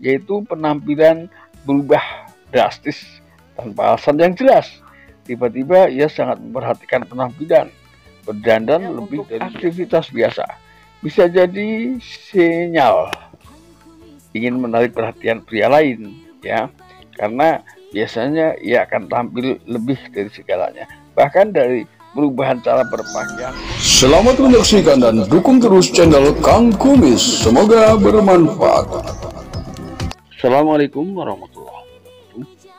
yaitu penampilan berubah drastis tanpa alasan yang jelas. Tiba-tiba ia sangat memperhatikan penampilan, berdandan lebih dari aktivitas biasa. Bisa jadi sinyal ingin menarik perhatian pria lain, ya, karena biasanya ia akan tampil lebih dari segalanya, bahkan dari perubahan cara berpakaian. Selamat menyaksikan dan dukung terus channel Kang Kumis. Semoga bermanfaat. Assalamualaikum warahmatullahi wabarakatuh.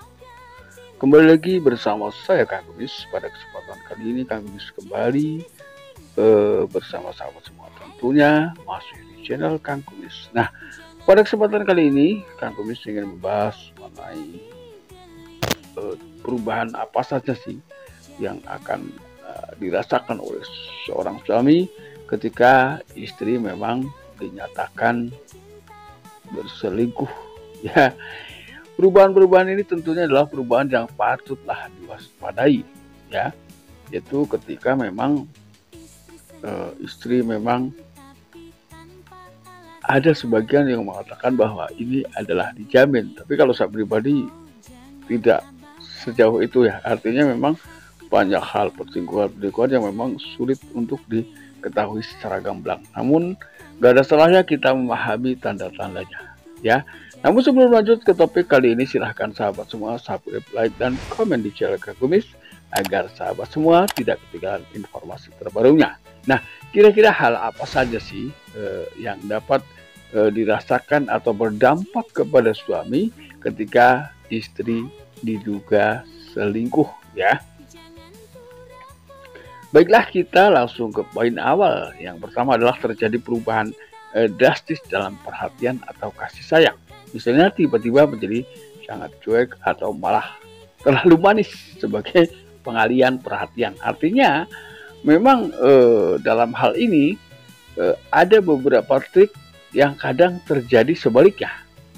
Kembali lagi bersama saya Kang Kumis. Pada kesempatan kali ini Kang Kumis kembali bersama sahabat semua, tentunya masih di channel Kang Kumis. Nah, pada kesempatan kali ini Kang Kumis ingin membahas mengenai perubahan apa saja sih yang akan dirasakan oleh seorang suami ketika istri memang dinyatakan berselingkuh, ya. Perubahan-perubahan ini tentunya adalah perubahan yang patutlah diwaspadai, ya, yaitu ketika memang istri memang ada sebagian yang mengatakan bahwa ini adalah dijamin, tapi kalau saya pribadi tidak sejauh itu, ya. Artinya memang banyak hal perselingkuhan yang memang sulit untuk diketahui secara gamblang. Namun gak ada salahnya kita memahami tanda-tandanya, ya. Namun sebelum lanjut ke topik kali ini, silahkan sahabat semua subscribe, like, dan komen di channel Kang Kumis agar sahabat semua tidak ketinggalan informasi terbarunya. Nah, kira-kira hal apa saja sih yang dapat dirasakan atau berdampak kepada suami ketika istri diduga selingkuh, ya? Baiklah, kita langsung ke poin awal. Yang pertama adalah terjadi perubahan drastis dalam perhatian atau kasih sayang. Misalnya tiba-tiba menjadi sangat cuek atau malah terlalu manis sebagai pengalian perhatian. Artinya memang dalam hal ini ada beberapa trik yang kadang terjadi sebaliknya,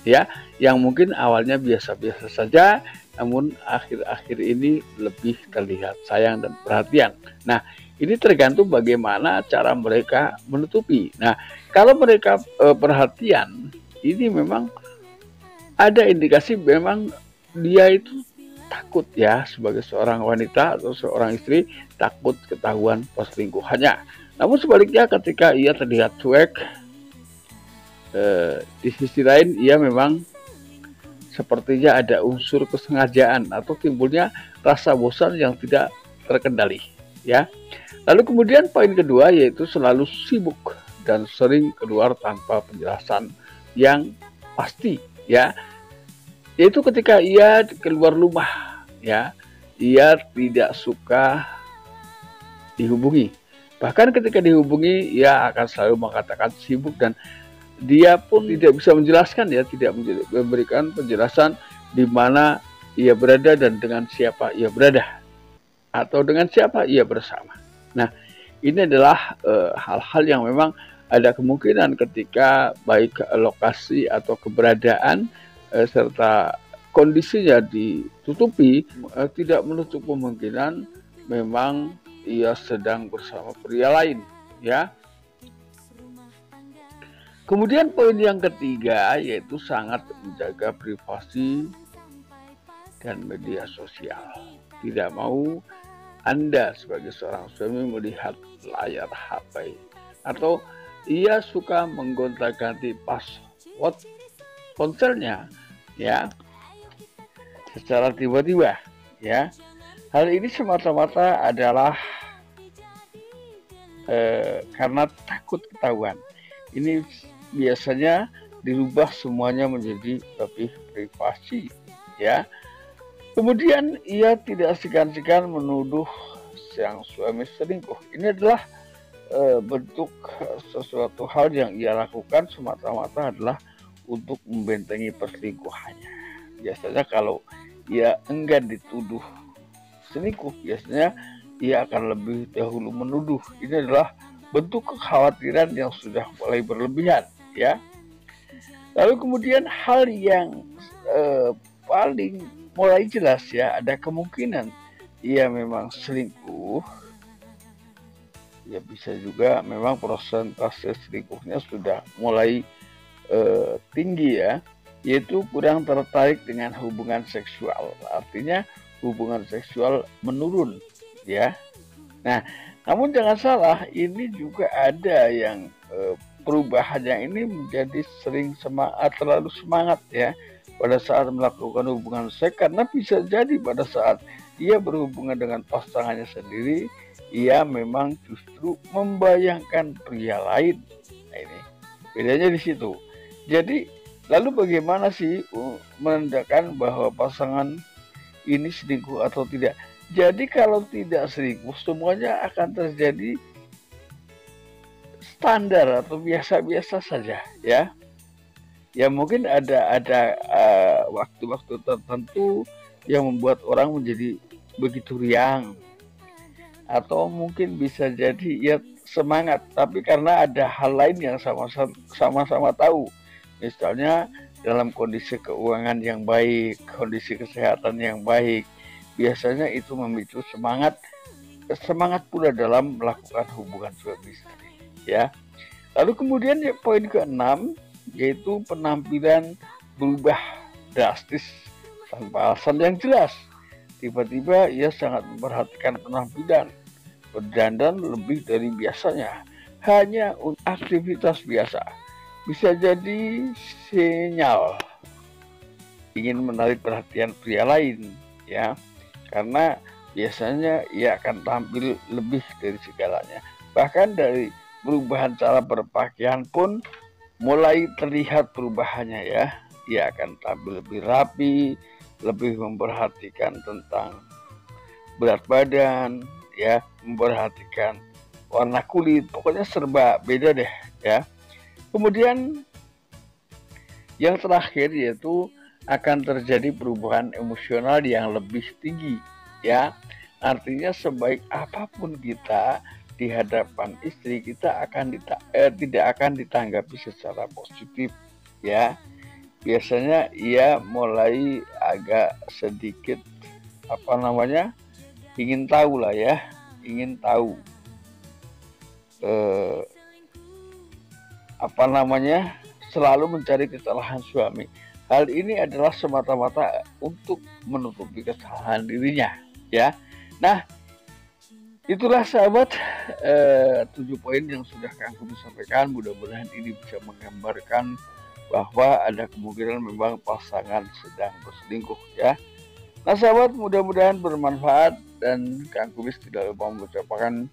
ya, yang mungkin awalnya biasa-biasa saja, namun akhir-akhir ini lebih terlihat sayang dan perhatian. Nah, ini tergantung bagaimana cara mereka menutupi. Nah, kalau mereka perhatian, ini memang ada indikasi memang dia itu takut, ya, sebagai seorang wanita atau seorang istri takut ketahuan perselingkuhannya. Namun sebaliknya ketika ia terlihat cuek, di sisi lain ia memang sepertinya ada unsur kesengajaan atau timbulnya rasa bosan yang tidak terkendali, ya. Lalu kemudian poin kedua yaitu selalu sibuk dan sering keluar tanpa penjelasan yang pasti, ya. Yaitu ketika ia keluar rumah, ya, ia tidak suka dihubungi. Bahkan ketika dihubungi, ia akan selalu mengatakan sibuk dan dia pun tidak bisa menjelaskan, ya, tidak memberikan penjelasan di mana ia berada dan dengan siapa ia berada atau dengan siapa ia bersama. Nah, ini adalah hal-hal yang memang ada kemungkinan ketika baik lokasi atau keberadaan serta kondisinya ditutupi, tidak menutup kemungkinan memang ia sedang bersama pria lain, ya. Kemudian poin yang ketiga yaitu sangat menjaga privasi dan media sosial. Tidak mau Anda sebagai seorang suami melihat layar HP, atau ia suka menggonta-ganti password ponselnya, ya, secara tiba-tiba, ya. Hal ini semata-mata adalah karena takut ketahuan. Ini biasanya dirubah semuanya menjadi lebih privasi, ya. Kemudian ia tidak segan-segan menuduh sang suami selingkuh. Ini adalah bentuk sesuatu hal yang ia lakukan semata-mata adalah untuk membentengi perselingkuhannya. Biasanya kalau ia enggan dituduh selingkuh, biasanya ia akan lebih dahulu menuduh. Ini adalah bentuk kekhawatiran yang sudah mulai berlebihan, ya. Lalu kemudian hal yang paling mulai jelas, ya, ada kemungkinan ia memang selingkuh. Ya, bisa juga memang persentase selingkuhnya sudah mulai tinggi, ya. yaitu kurang tertarik dengan hubungan seksual. Artinya hubungan seksual menurun, ya. Nah, namun jangan salah, ini juga ada yang perubahannya ini menjadi sering terlalu semangat ya pada saat melakukan hubungan seks, karena bisa jadi pada saat ia berhubungan dengan pasangannya sendiri, ia memang justru membayangkan pria lain. Nah, ini bedanya di situ. Jadi lalu bagaimana sih menandakan bahwa pasangan ini selingkuh atau tidak? Jadi kalau tidak selingkuh, semuanya akan terjadi standar atau biasa-biasa saja, ya. Ya mungkin ada waktu-waktu tertentu yang membuat orang menjadi begitu riang, atau mungkin bisa jadi ya semangat, tapi karena ada hal lain yang sama-sama tahu. Misalnya dalam kondisi keuangan yang baik, kondisi kesehatan yang baik, biasanya itu memicu semangat pula dalam melakukan hubungan suami istri, ya. Lalu kemudian ya, poin ke-6 yaitu penampilan berubah drastis tanpa alasan yang jelas. Tiba-tiba ia sangat memperhatikan penampilan, berdandan lebih dari biasanya hanya untuk aktivitas biasa. Bisa jadi sinyal ingin menarik perhatian pria lain, ya, karena biasanya ia akan tampil lebih dari segalanya. Bahkan dari perubahan cara berpakaian pun mulai terlihat perubahannya, ya. Ia akan tampil lebih rapi, lebih memperhatikan tentang berat badan, ya, memperhatikan warna kulit, pokoknya serba beda deh, ya. Kemudian yang terakhir yaitu akan terjadi perubahan emosional yang lebih tinggi, ya. Artinya sebaik apapun kita di hadapan istri, kita tidak akan ditanggapi secara positif, ya. Biasanya ia mulai agak sedikit ingin tahu lah, ya, ingin tahu selalu mencari kesalahan suami. Hal ini adalah semata-mata untuk menutupi kesalahan dirinya, ya. Nah, itulah sahabat 7 poin yang sudah Kang Kumis sampaikan. Mudah-mudahan ini bisa menggambarkan bahwa ada kemungkinan memang pasangan sedang berselingkuh, ya. Nah sahabat, mudah-mudahan bermanfaat, dan Kang Kumis tidak lupa mengucapkan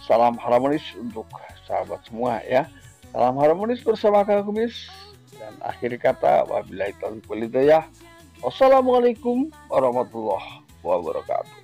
salam harmonis untuk sahabat semua, ya. Salam harmonis bersama Kang Kumis, dan akhir kata wabillahi taufiq wal hidayah. Wassalamualaikum warahmatullahi wabarakatuh.